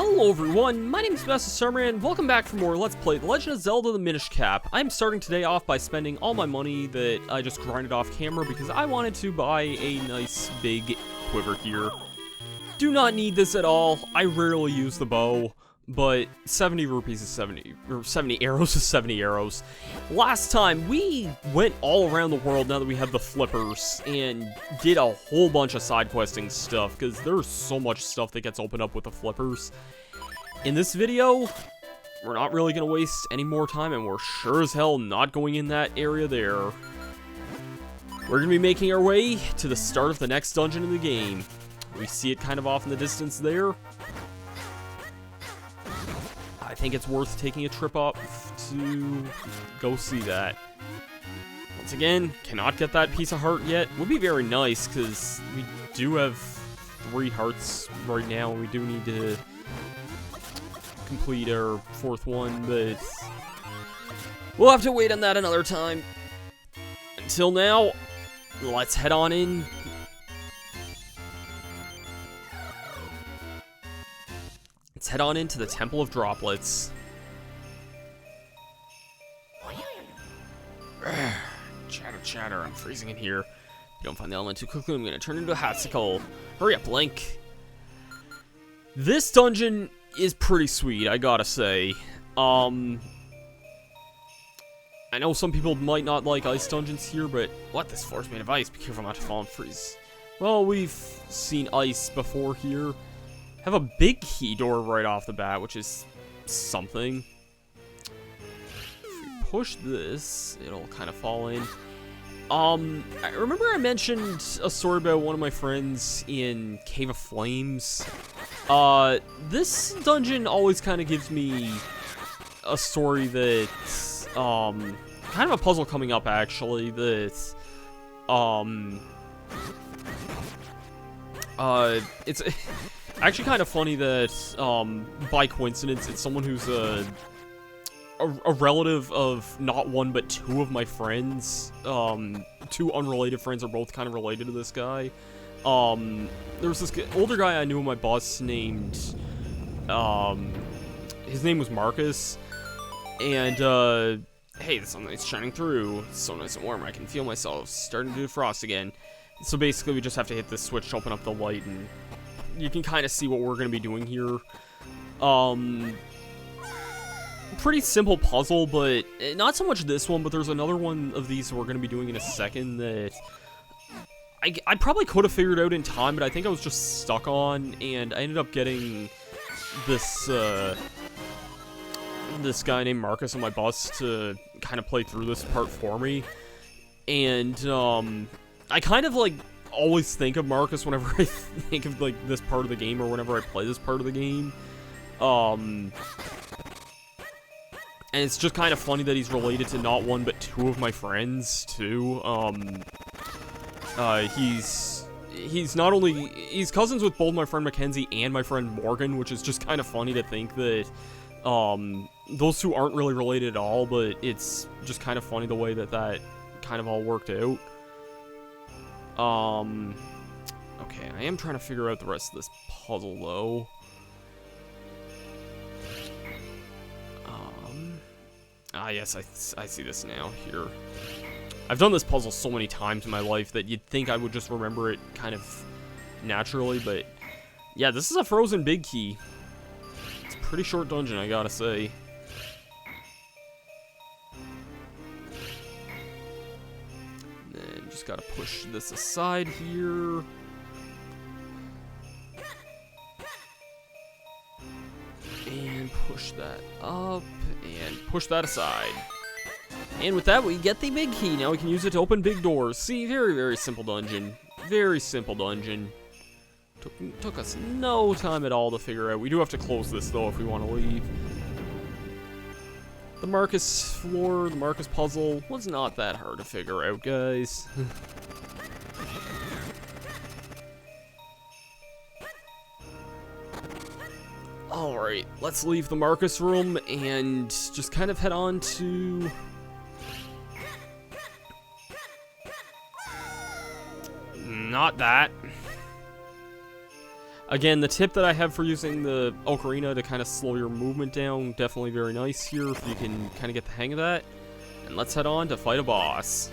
Hello everyone, my name is Masterstarman, and welcome back for more Let's Play The Legend of Zelda the Minish Cap. I'm starting today off by spending all my money that I just grinded off camera because I wanted to buy a nice big quiver here. Do not need this at all, I rarely use the bow, but 70 rupees is 70, or 70 arrows is 70 arrows. Last time, we went all around the world now that we have the flippers, and did a whole bunch of side questing stuff, because there's so much stuff that gets opened up with the flippers. In this video, we're not really going to waste any more time, and we're sure as hell not going in that area there. We're going to be making our way to the start of the next dungeon in the game. We see it kind of off in the distance there. I think it's worth taking a trip up to go see that. Once again, cannot get that piece of heart yet. Would be very nice, because we do have 3 hearts right now, and we do need to complete our 4th one, but we'll have to wait on that another time. Until now, let's head on in. Let's head on into the Temple of Droplets. Chatter, chatter, I'm freezing in here. If you don't find the element too quickly, I'm going to turn into a hatsicle. Hurry up, Link. This dungeon is pretty sweet, I gotta say. I know some people might not like ice dungeons here, but what? This floor's made of ice. Be careful not to fall and freeze. Well, we've seen ice before here. Have a big key door right off the bat, which is something. If we push this, it'll kind of fall in. I remember I mentioned a story about one of my friends in Cave of Flames. This dungeon always kind of gives me a story that's, kind of a puzzle coming up, actually, that, it's actually kind of funny that, by coincidence, it's someone who's a relative of not one but 2 of my friends. 2 unrelated friends are both kind of related to this guy. There was this older guy I knew in my bus named, his name was Marcus, and, hey, the sunlight's shining through. It's so nice and warm, I can feel myself starting to defrost again. So basically, we just have to hit this switch to open up the light, and you can kind of see what we're going to be doing here. Pretty simple puzzle, but not so much this one, but there's another one of these we're going to be doing in a second that I probably could have figured out in time, but I think I was just stuck on, and I ended up getting this, this guy named Marcus on my bus to kind of play through this part for me. And, I kind of, like, always think of Marcus whenever I think of, like, this part of the game, or whenever I play this part of the game. And it's just kind of funny that he's related to not one but 2 of my friends, too. He's not only, he's cousins with both my friend Mackenzie and my friend Morgan, which is just kind of funny to think that, those 2 aren't really related at all, but it's just kind of funny the way that that kind of all worked out. Okay, I am trying to figure out the rest of this puzzle, though. Yes, I see this now, here. I've done this puzzle so many times in my life that you'd think I would just remember it kind of naturally, but yeah, this is a frozen big key. It's a pretty short dungeon, I gotta say. Then just gotta push this aside here. And push that up, and push that aside. And with that, we get the big key. Now we can use it to open big doors. See, very, very simple dungeon. Very simple dungeon. Took us no time at all to figure out. We do have to close this, though, if we want to leave. The Marcus floor, the Marcus puzzle, was not that hard to figure out, guys. Alright, let's leave the Marcus room and just kind of head on to... Not that. Again, the tip that I have for using the ocarina to kind of slow your movement down, definitely very nice here if you can kind of get the hang of that. And let's head on to fight a boss.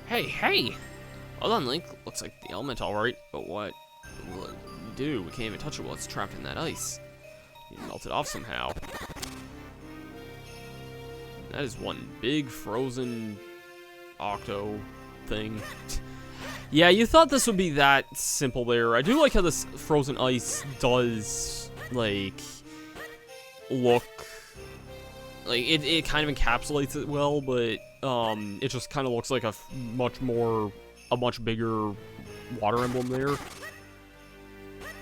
Hey! Hold on, Link. Looks like the element alright, but what will it do? We can't even touch it while it's trapped in that ice. You melt it off somehow. That is one big frozen octo thing. Yeah, you thought this would be that simple there. I do like how this frozen ice does, like, look... Like, it kind of encapsulates it well, but, it just kind of looks like a much bigger water emblem there.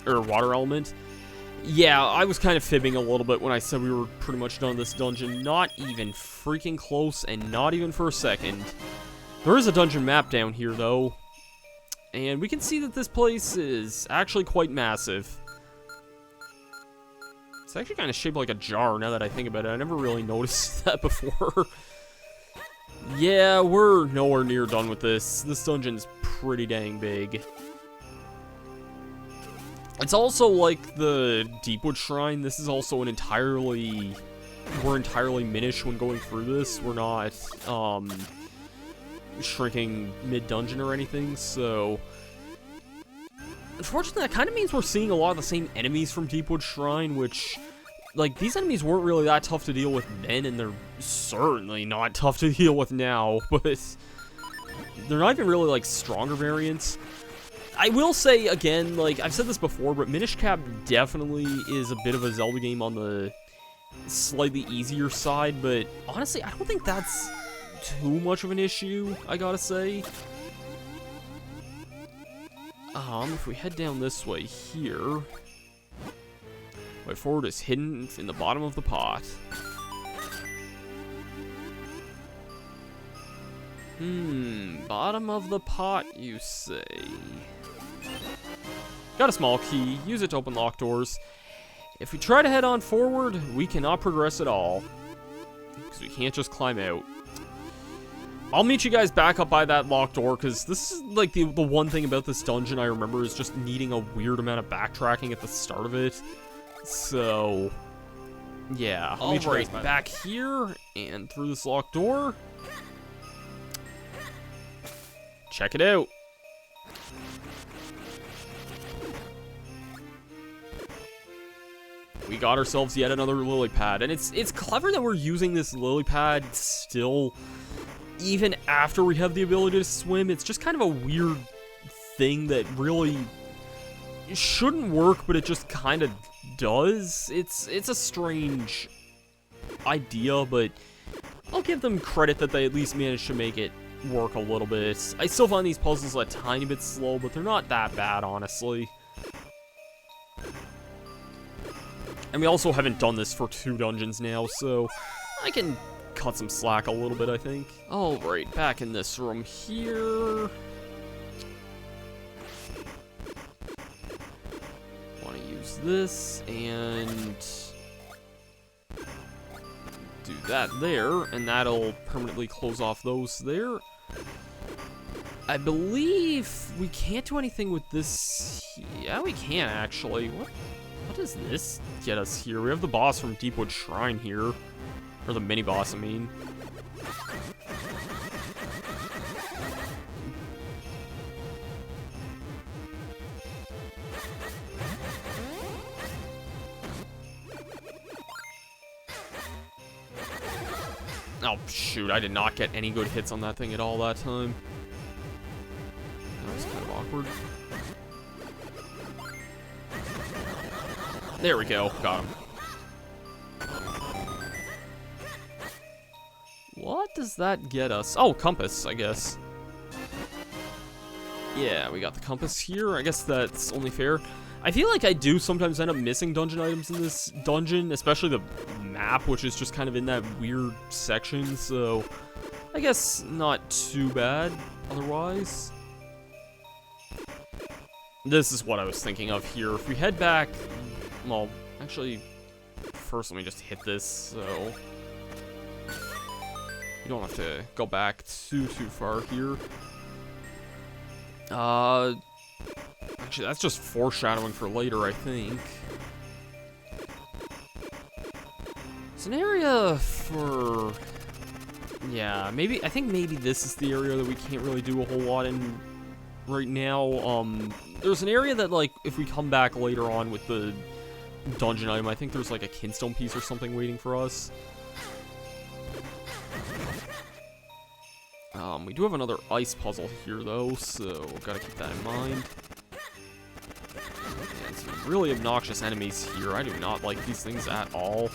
Or water element. Yeah, I was kind of fibbing a little bit when I said we were pretty much done this dungeon. Not even freaking close, and not even for a second. There is a dungeon map down here, though. And we can see that this place is actually quite massive. It's actually kind of shaped like a jar, now that I think about it. I never really noticed that before. Yeah, we're nowhere near done with this. This dungeon's pretty dang big. It's also like the Deepwood Shrine. This is also we're entirely Minish when going through this. We're not, shrinking mid-dungeon or anything, so... Unfortunately, that kind of means we're seeing a lot of the same enemies from Deepwood Shrine, which... Like, these enemies weren't really that tough to deal with then, and they're certainly not tough to deal with now, but... They're not even really, like, stronger variants. I will say, again, like, I've said this before, but Minish Cap definitely is a bit of a Zelda game on the slightly easier side, but honestly, I don't think that's too much of an issue, I gotta say. If we head down this way here... Way forward is hidden in the bottom of the pot. Bottom of the pot, you say? Got a small key. Use it to open locked doors. If we try to head on forward, we cannot progress at all. Because we can't just climb out. I'll meet you guys back up by that locked door, because this is, like, the one thing about this dungeon I remember is just needing a weird amount of backtracking at the start of it. So, yeah. I'll meet you guys back here, and through this locked door. Check it out. We got ourselves yet another lily pad, and it's clever that we're using this lily pad still, even after we have the ability to swim. It's just kind of a weird thing that really shouldn't work, but it just kind of does. It's a strange idea, but I'll give them credit that they at least managed to make it work a little bit. I still find these puzzles a tiny bit slow, but they're not that bad, honestly. And we also haven't done this for 2 dungeons now, so I can cut some slack a little bit, I think. Alright, back in this room here. Want to use this, and do that there, and that'll permanently close off those there. I believe we can't do anything with this. Yeah, we can, actually. What does this get us here? We have the boss from Deepwood Shrine here. Or the mini-boss, I mean. Oh, shoot, I did not get any good hits on that thing at all that time. That was kind of awkward. There we go, got him. What does that get us? Oh, compass, I guess. Yeah, we got the compass here. I guess that's only fair. I feel like I do sometimes end up missing dungeon items in this dungeon, especially the map, which is just kind of in that weird section, so I guess not too bad otherwise. This is what I was thinking of here. If we head back, well, actually, first let me just hit this, so... You don't have to go back too far here. Actually, that's just foreshadowing for later, I think. It's an area for... Yeah, maybe... I think maybe this is the area that we can't really do a whole lot in right now. There's an area that, like, if we come back later on with the dungeon item, I think there's, like, a Kinstone piece or something waiting for us. We do have another ice puzzle here, though, so gotta keep that in mind. And some really obnoxious enemies here. I do not like these things at all.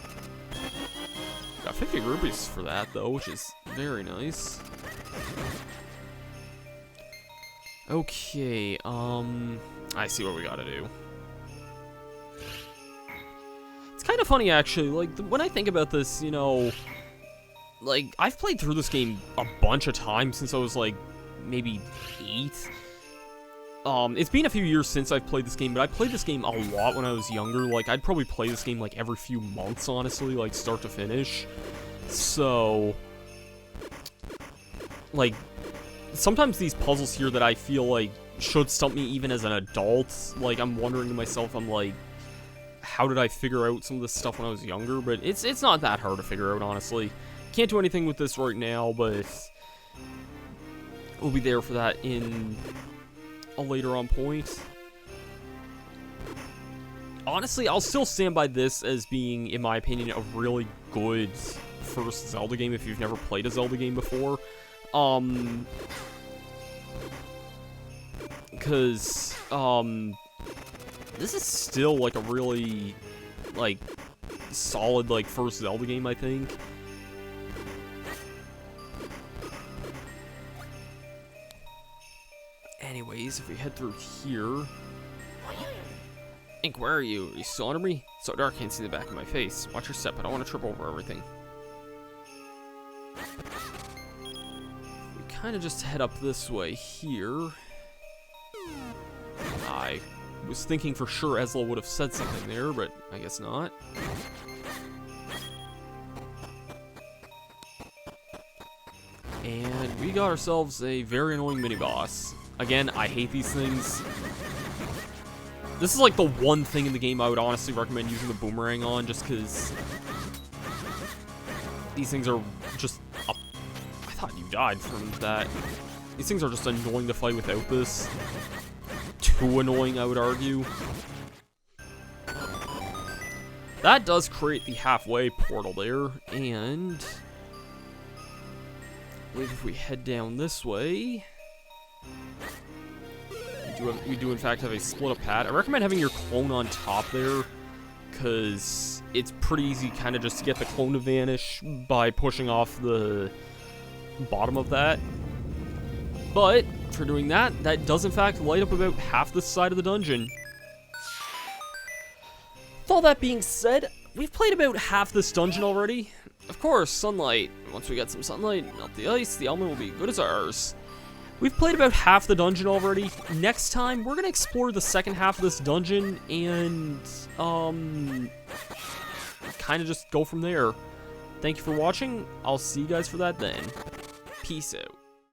Got 50 rupees for that, though, which is very nice. Okay, I see what we gotta do. It's kind of funny, actually, like, when I think about this, you know... Like, I've played through this game a bunch of times since I was, like, maybe 8. It's been a few years since I've played this game, but I played this game a lot when I was younger. Like, I'd probably play this game, like, every few months, honestly, like, start to finish. So... Like, sometimes these puzzles here that I feel like should stump me even as an adult, like, I'm wondering to myself, I'm like, how did I figure out some of this stuff when I was younger? But it's not that hard to figure out, honestly. Can't do anything with this right now, but we'll be there for that in a later on point. Honestly, I'll still stand by this as being, in my opinion, a really good first Zelda game if you've never played a Zelda game before. Because, this is still, like, a really, like, solid, like, first Zelda game, I think. Anyways, if we head through here... Ink, where are you? Are you still under me? It's so dark, I can't see the back of my face. Watch your step, I don't want to trip over everything. We kind of just head up this way here. I was thinking for sure Ezla would have said something there, but I guess not. And we got ourselves a very annoying mini-boss. Again, I hate these things. This is like the one thing in the game I would honestly recommend using the boomerang on, just because these things are just... I thought you died from that. These things are just annoying to fight without this. Too annoying, I would argue. That does create the halfway portal there, and... I believe if we head down this way... We do in fact have a split-up pad. I recommend having your clone on top there, because it's pretty easy kind of just to get the clone to vanish by pushing off the bottom of that. But, for doing that, that does in fact light up about half the side of the dungeon. With all that being said, we've played about half this dungeon already. Of course, sunlight. Once we get some sunlight, melt the ice, the element will be good as ours. We've played about half the dungeon already. Next time, we're gonna explore the second half of this dungeon and, kind of just go from there. Thank you for watching. I'll see you guys for that then. Peace out.